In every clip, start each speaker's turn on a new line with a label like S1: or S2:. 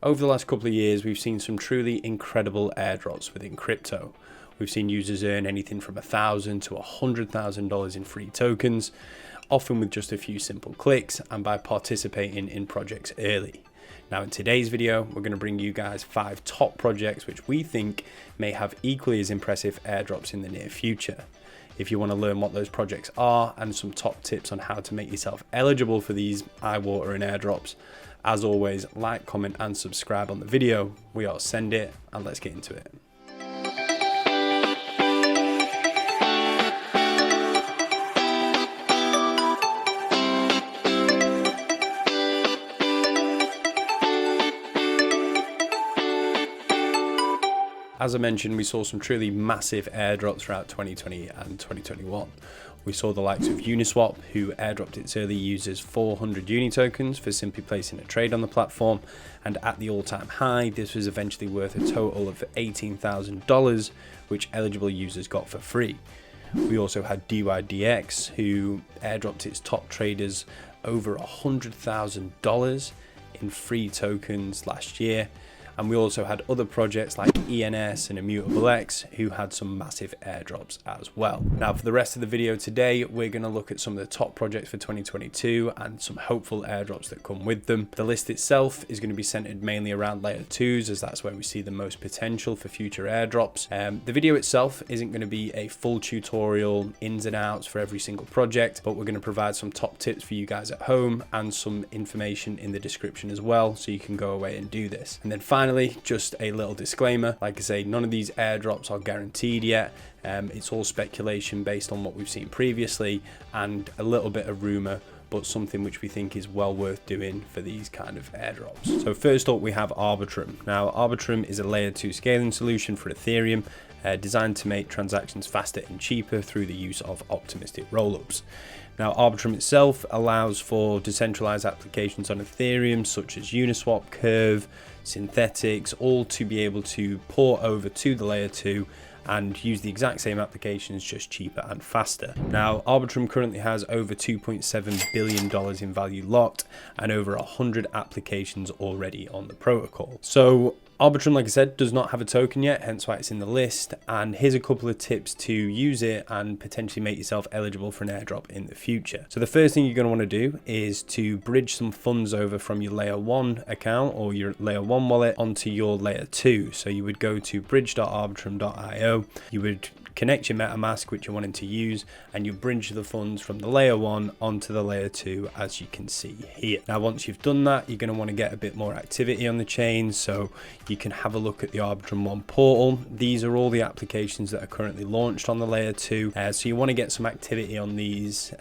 S1: Over the last couple of years, we've seen some truly incredible airdrops within crypto. We've seen users earn anything from $1,000 to $100,000 in free tokens, often with just a few simple clicks and by participating in projects early. Now in today's video, we're going to bring you guys 5 top projects which we think may have equally as impressive airdrops in the near future. If you want to learn what those projects are and some top tips on how to make yourself eligible for these eye-watering airdrops, as always, like, comment and subscribe on the video. We all send it, and let's get into it. As I mentioned, we saw some truly massive airdrops throughout 2020 and 2021. We saw the likes of Uniswap, who airdropped its early users 400 Uni tokens for simply placing a trade on the platform, and at the all-time high, this was eventually worth a total of $18,000, which eligible users got for free. We also had DYDX, who airdropped its top traders over $100,000 in free tokens last year. And we also had other projects like ENS and Immutable X who had some massive airdrops as well. Now for the rest of the video today, we're going to look at some of the top projects for 2022 and some hopeful airdrops that come with them. The list itself is going to be centered mainly around layer 2s, as that's where we see the most potential for future airdrops. The video itself isn't going to be a full tutorial ins and outs for every single project, but we're going to provide some top tips for you guys at home and some information in the description as well, so you can go away and do this. And then finally, just a little disclaimer, like I say, none of these airdrops are guaranteed yet. It's all speculation based on what we've seen previously and a little bit of rumor, but something which we think is well worth doing for these kind of airdrops. So first up, we have Arbitrum. Now Arbitrum is a layer 2 scaling solution for Ethereum, designed to make transactions faster and cheaper through the use of optimistic rollups. Now Arbitrum itself allows for decentralized applications on Ethereum such as Uniswap, Curve, Synthetics, all to be able to port over to the layer 2 and use the exact same applications, just cheaper and faster. Now Arbitrum currently has over $2.7 billion in value locked and over 100 applications already on the protocol. So Arbitrum, like I said, does not have a token yet, hence why it's in the list, and here's a couple of tips to use it and potentially make yourself eligible for an airdrop in the future. So the first thing you're going to want to do is to bridge some funds over from your layer 1 account or your layer 1 wallet onto your layer 2. So you would go to bridge.arbitrum.io, you would connect your Metamask which you're wanting to use, and you bridge the funds from the layer 1 onto the layer 2, as you can see here. Now once you've done that, you're going to want to get a bit more activity on the chain, so you can have a look at the Arbitrum 1 portal. These are all the applications that are currently launched on the layer 2, so you want to get some activity on these,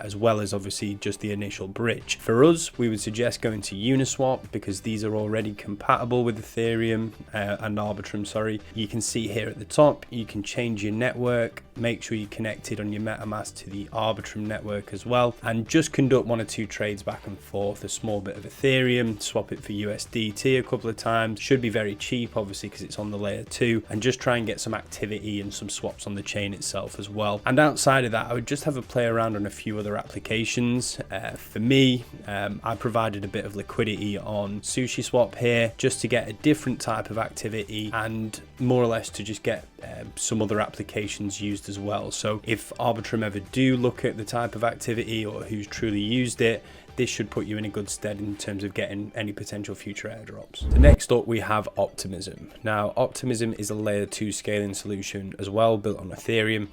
S1: as well as obviously just the initial bridge. For us, we would suggest going to Uniswap because these are already compatible with Ethereum and Arbitrum, sorry. You can see here at the top, you can change your network, make sure you're connected on your Metamask to the Arbitrum network as well, and just conduct 1 or 2 trades back and forth, a small bit of Ethereum, swap it for USDT a couple of times. Should be very cheap obviously because it's on the layer 2, and just try and get some activity and some swaps on the chain itself as well. And outside of that, I would just have a play around on a few other applications. For me, I provided a bit of liquidity on SushiSwap here just to get a different type of activity and more or less to just get some other applications used as well. So if Arbitrum ever do look at the type of activity or who's truly used it, this should put you in a good stead in terms of getting any potential future airdrops. So next up, we have Optimism. Now Optimism is a layer 2 scaling solution as well, built on Ethereum.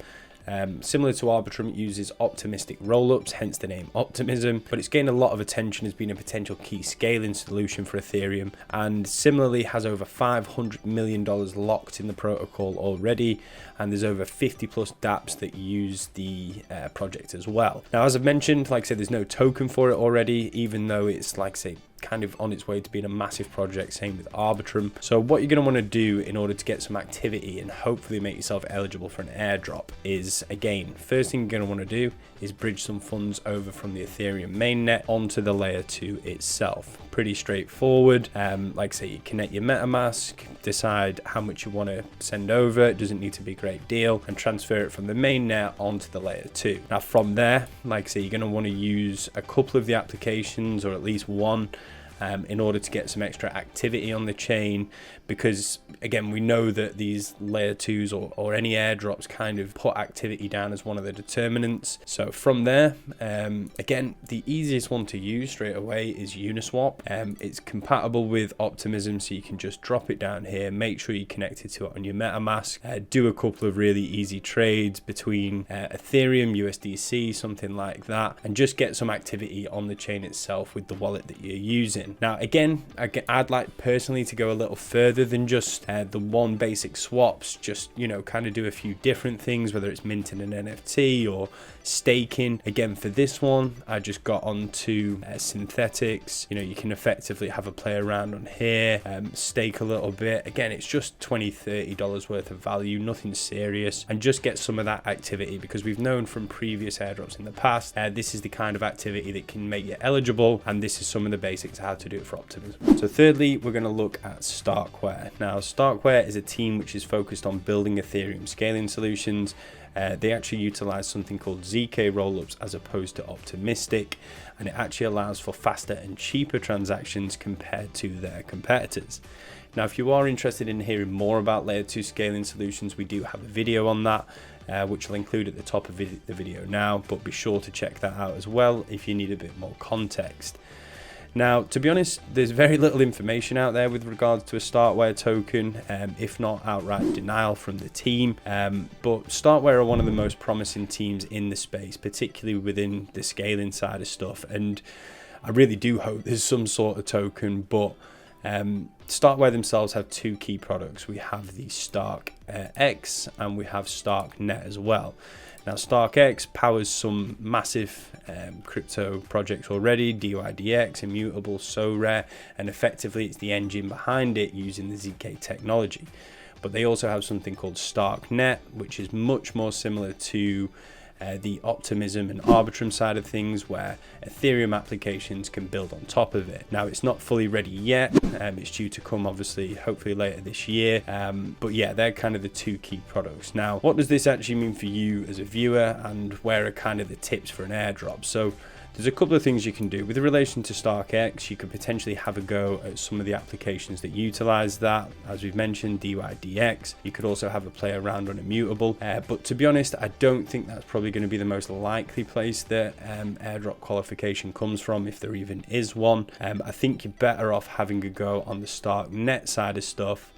S1: Similar to Arbitrum, it uses optimistic rollups, hence the name Optimism, but it's gained a lot of attention as being a potential key scaling solution for Ethereum, and similarly has over $500 million locked in the protocol already, and there's over 50 plus dApps that use the project as well. Now, as I've mentioned, like I said, there's no token for it already, even though it's, like I say, kind of on its way to being a massive project, same with Arbitrum. So what you're going to want to do in order to get some activity and hopefully make yourself eligible for an airdrop is, again, first thing you're going to want to do is bridge some funds over from the Ethereum mainnet onto the layer 2 itself. Pretty straightforward. Like I say, you connect your MetaMask, decide how much you want to send over. It doesn't need to be a great deal, and transfer it from the mainnet onto the layer 2. Now from there, like I say, you're going to want to use a couple of the applications, or at least one, in order to get some extra activity on the chain, because again, we know that these layer 2s or any airdrops kind of put activity down as one of the determinants. So from there, again, the easiest one to use straight away is Uniswap. It's compatible with Optimism, so you can just drop it down here, make sure you connect it to it on your Metamask, do a couple of really easy trades between Ethereum, USDC, something like that, and just get some activity on the chain itself with the wallet that you're using. Now again, I'd like personally to go a little further than just the one basic swaps, just, you know, kind of do a few different things, whether it's minting an NFT or staking. Again, for this one, I just got onto synthetics. You know, you can effectively have a play around on here, stake a little bit. Again, it's just $20-30 worth of value, nothing serious, and just get some of that activity, because we've known from previous airdrops in the past, this is the kind of activity that can make you eligible, and this is some of the basics of how to do it for Optimism. So thirdly, we're going to look at StarkWare. Now, StarkWare is a team which is focused on building Ethereum scaling solutions. They actually utilize something called ZK rollups as opposed to optimistic, and it actually allows for faster and cheaper transactions compared to their competitors. Now, if you are interested in hearing more about layer 2 scaling solutions, we do have a video on that, which I'll include at the top of the video now, but be sure to check that out as well if you need a bit more context. Now, to be honest, there's very little information out there with regards to a StarkWare token, if not outright denial from the team. But StarkWare are one of the most promising teams in the space, particularly within the scaling side of stuff. And I really do hope there's some sort of token, but StarkWare themselves have two key products. We have the StarkX and we have StarkNet as well. Now, StarkX powers some massive crypto projects already, DYDX, Immutable, SoRare, and effectively it's the engine behind it using the ZK technology. But they also have something called StarkNet, which is much more similar to the Optimism and Arbitrum side of things, where Ethereum applications can build on top of it. Now, it's not fully ready yet. It's due to come, obviously, hopefully later this year. But yeah, they're kind of the two key products. Now, what does this actually mean for you as a viewer, and where are kind of the tips for an airdrop? So there's a couple of things you can do. With relation to StarkX, you could potentially have a go at some of the applications that utilize that. As we've mentioned, DYDX. You could also have a play around on Immutable. But to be honest, I don't think that's probably going to be the most likely place that airdrop qualification comes from, if there even is one. I think you're better off having a go on the StarkNet side of stuff,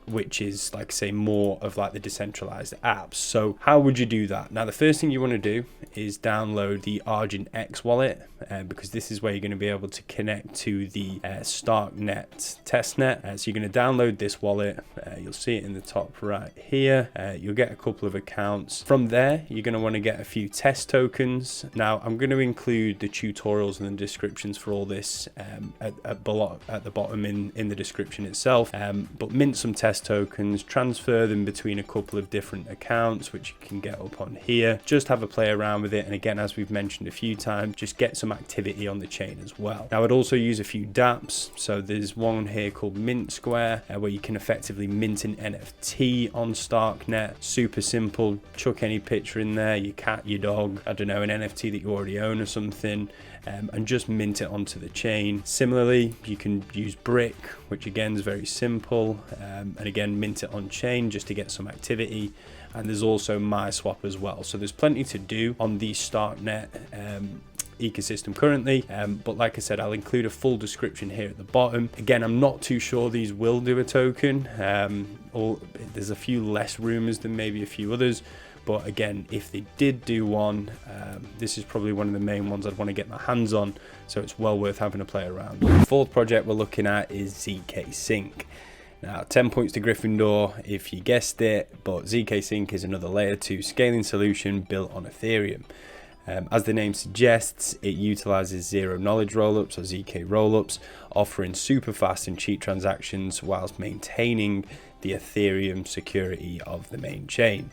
S1: which is, like I say, more of like the decentralized apps. So how would you do that? Now, the first thing you want to do is download the Argent X wallet, because this is where you're going to be able to connect to the StarkNet testnet. So you're going to download this wallet. You'll see it in the top right here. You'll get a couple of accounts. From there, you're going to want to get a few test tokens. Now, I'm going to include the tutorials and the descriptions for all this at the bottom in the description itself. But mint some test tokens, transfer them between a couple of different accounts, which you can get up on here. Just have a play around with it, and again, as we've mentioned a few times, just get some activity on the chain as well. Now, I'd also use a few dApps. So there's one here called Mint Square, where you can effectively mint an NFT on StarkNet. Super simple. Chuck any picture in there, your cat, your dog, I don't know, an NFT that you already own or something, and just mint it onto the chain. Similarly, you can use Brick, which again is very simple, and again, mint it on chain just to get some activity. And there's also MySwap as well. So there's plenty to do on the StarkNet ecosystem currently, but like I said, I'll include a full description here at the bottom. Again, I'm not too sure these will do a token, or there's a few less rumors than maybe a few others. But again, if they did do one, this is probably one of the main ones I'd want to get my hands on, so it's well worth having a play around. The fourth project we're looking at is zkSync. Now, 10 points to Gryffindor, if you guessed it, but zkSync is another layer 2 scaling solution built on Ethereum. As the name suggests, it utilizes zero knowledge rollups, or ZK rollups, offering super fast and cheap transactions whilst maintaining the Ethereum security of the main chain.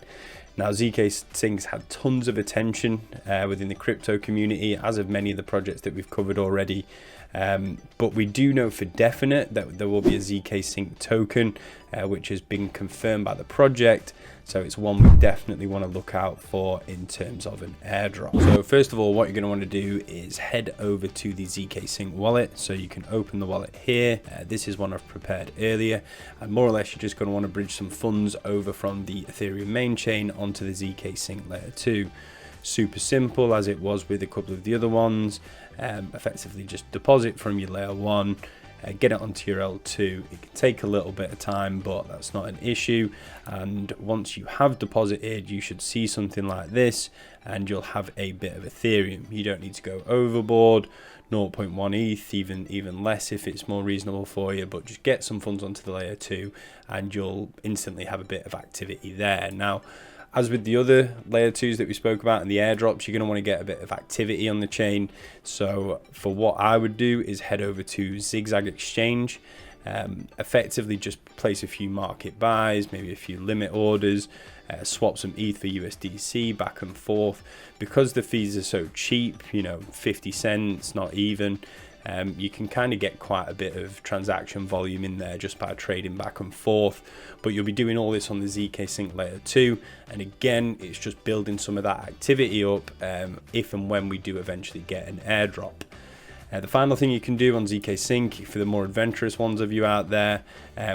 S1: Now, zkSync's had tons of attention within the crypto community, as of many of the projects that we've covered already. But we do know for definite that there will be a zkSync token, which has been confirmed by the project. So it's one we definitely want to look out for in terms of an airdrop. So first of all, what you're going to want to do is head over to the zkSync wallet. So you can open the wallet here. This is one I've prepared earlier. And more or less, you're just going to want to bridge some funds over from the Ethereum main chain onto the zkSync layer 2. Super simple, as it was with a couple of the other ones. Effectively just deposit from your layer 1, get it onto your L2. It can take a little bit of time, but that's not an issue. And once you have deposited, you should see something like this, and you'll have a bit of Ethereum. You don't need to go overboard. 0.1 ETH, even less if it's more reasonable for you, but just get some funds onto the layer 2 and you'll instantly have a bit of activity there. Now, as with the other layer 2s that we spoke about and the airdrops, you're going to want to get a bit of activity on the chain. So for what I would do is head over to Zig Zag Exchange, effectively just place a few market buys, maybe a few limit orders, swap some ETH for USDC back and forth. Because the fees are so cheap, 50 cents, not even, you can kind of get quite a bit of transaction volume in there just by trading back and forth. But you'll be doing all this on the zkSync layer 2, and again, it's just building some of that activity up if and when we do eventually get an airdrop. The final thing you can do on zkSync, for the more adventurous ones of you out there,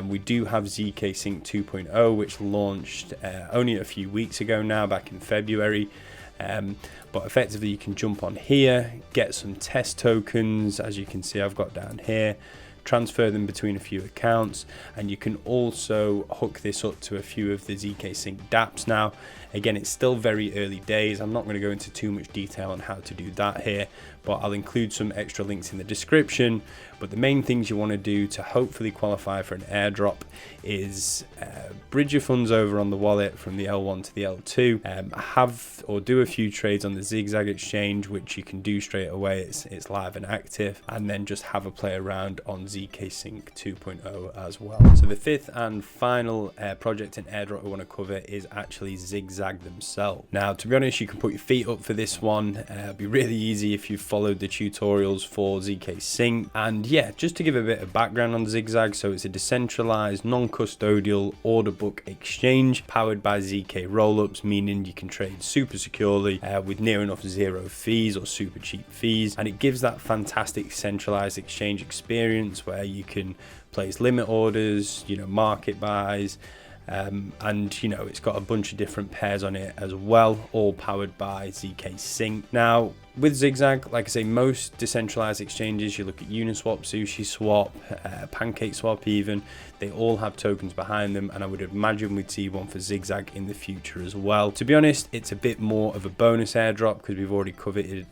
S1: we do have zkSync 2.0, which launched only a few weeks ago now, back in February. But effectively you can jump on here, get some test tokens, as you can see I've got down here, transfer them between a few accounts, and you can also hook this up to a few of the zkSync dApps now. Again, it's still very early days. I'm not going to go into too much detail on how to do that here, but I'll include some extra links in the description. But the main things you want to do to hopefully qualify for an airdrop is bridge your funds over on the wallet from the L1 to the L2, have or do a few trades on the Zig Zag Exchange, which you can do straight away. It's live and active, and then just have a play around on zkSync 2.0 as well. So the fifth and final project and airdrop we want to cover is actually Zig Zag themselves. Now, to be honest, you can put your feet up for this one. It'd be really easy if you followed the tutorials for zkSync. And yeah, just to give a bit of background on Zig Zag, so it's a decentralized, non-custodial order book exchange powered by ZK rollups, meaning you can trade super securely with near enough zero fees or super cheap fees, and it gives that fantastic centralized exchange experience where you can place limit orders, market buys, and it's got a bunch of different pairs on it as well, all powered by zkSync. Now, with Zig Zag, like I say, most decentralized exchanges, you look at Uniswap, SushiSwap, PancakeSwap even, they all have tokens behind them, and I would imagine we'd see one for Zig Zag in the future as well. To be honest, it's a bit more of a bonus airdrop because we've already covered it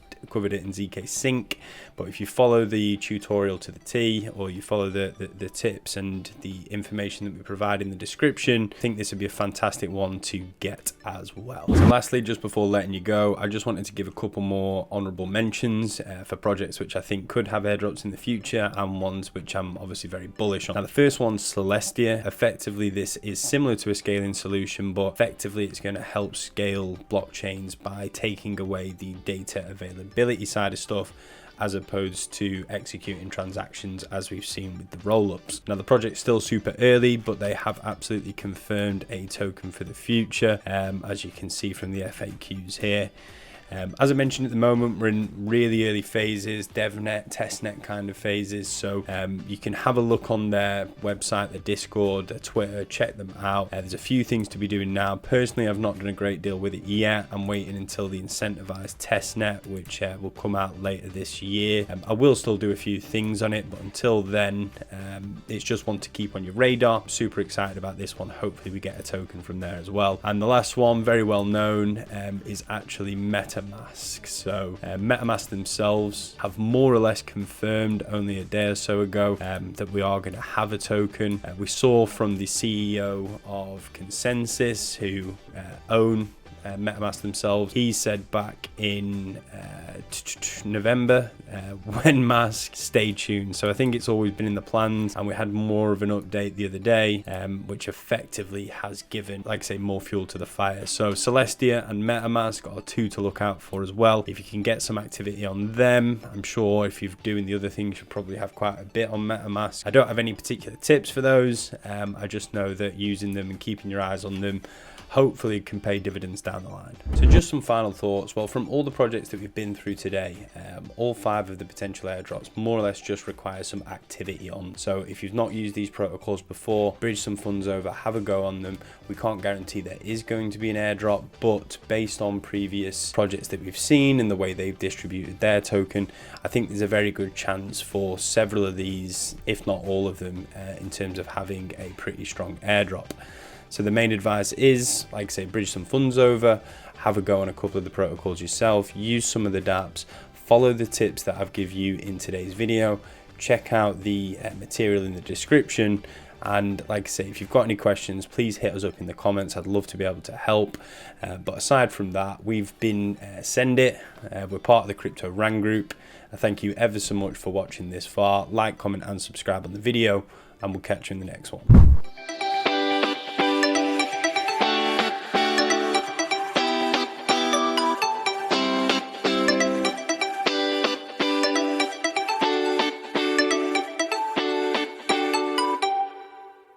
S1: in zkSync, but if you follow the tutorial to the T, or you follow the tips and the information that we provide in the description, I think this would be a fantastic one to get as well. So lastly, just before letting you go, I just wanted to give a couple more honorable mentions for projects which I think could have airdrops in the future, and ones which I'm obviously very bullish on. Now, the first one's Celestia. Effectively, this is similar to a scaling solution, but effectively it's going to help scale blockchains by taking away the data availability side of stuff, as opposed to executing transactions as we've seen with the rollups. Now, the project's still super early, but they have absolutely confirmed a token for the future, as you can see from the FAQs here. As I mentioned, at the moment we're in really early phases, devnet, testnet kind of phases, so you can have a look on their website, their Discord, their Twitter, check them out. There's a few things to be doing now. Personally, I've not done a great deal with it yet. I'm waiting until the incentivized testnet, which will come out later this year. I will still do a few things on it, but until then, it's just one to keep on your radar. I'm super excited about this one. Hopefully we get a token from there as well. And the last one, very well known, is actually Metamask. So Metamask themselves have more or less confirmed only a day or so ago that we are going to have a token. We saw from the CEO of Consensus, who own Metamask themselves. He said back in November, when Mask, stay tuned. So I think it's always been in the plans, and we had more of an update the other day, which effectively has given, like I say, more fuel to the fire. So Celestia and Metamask are two to look out for as well. If you can get some activity on them, I'm sure if you're doing the other things, you'll probably have quite a bit on Metamask. I don't have any particular tips for those. I just know that using them and keeping your eyes on them hopefully can pay dividends down the line. So just some final thoughts. Well, from all the projects that we've been through today, all 5 of the potential airdrops more or less just require some activity on. So if you've not used these protocols before, bridge some funds over, have a go on them. We can't guarantee there is going to be an airdrop, but based on previous projects that we've seen and the way they've distributed their token, I think there's a very good chance for several of these, if not all of them, in terms of having a pretty strong airdrop. So the main advice is, like I say, bridge some funds over, have a go on a couple of the protocols yourself, use some of the dApps, follow the tips that I've given you in today's video, check out the material in the description, and like I say, if you've got any questions, please hit us up in the comments. I'd love to be able to help. But aside from that, we've been Send It. We're part of the Crypto Rang group. Thank you ever so much for watching this far. Like, comment and subscribe on the video, and we'll catch you in the next one.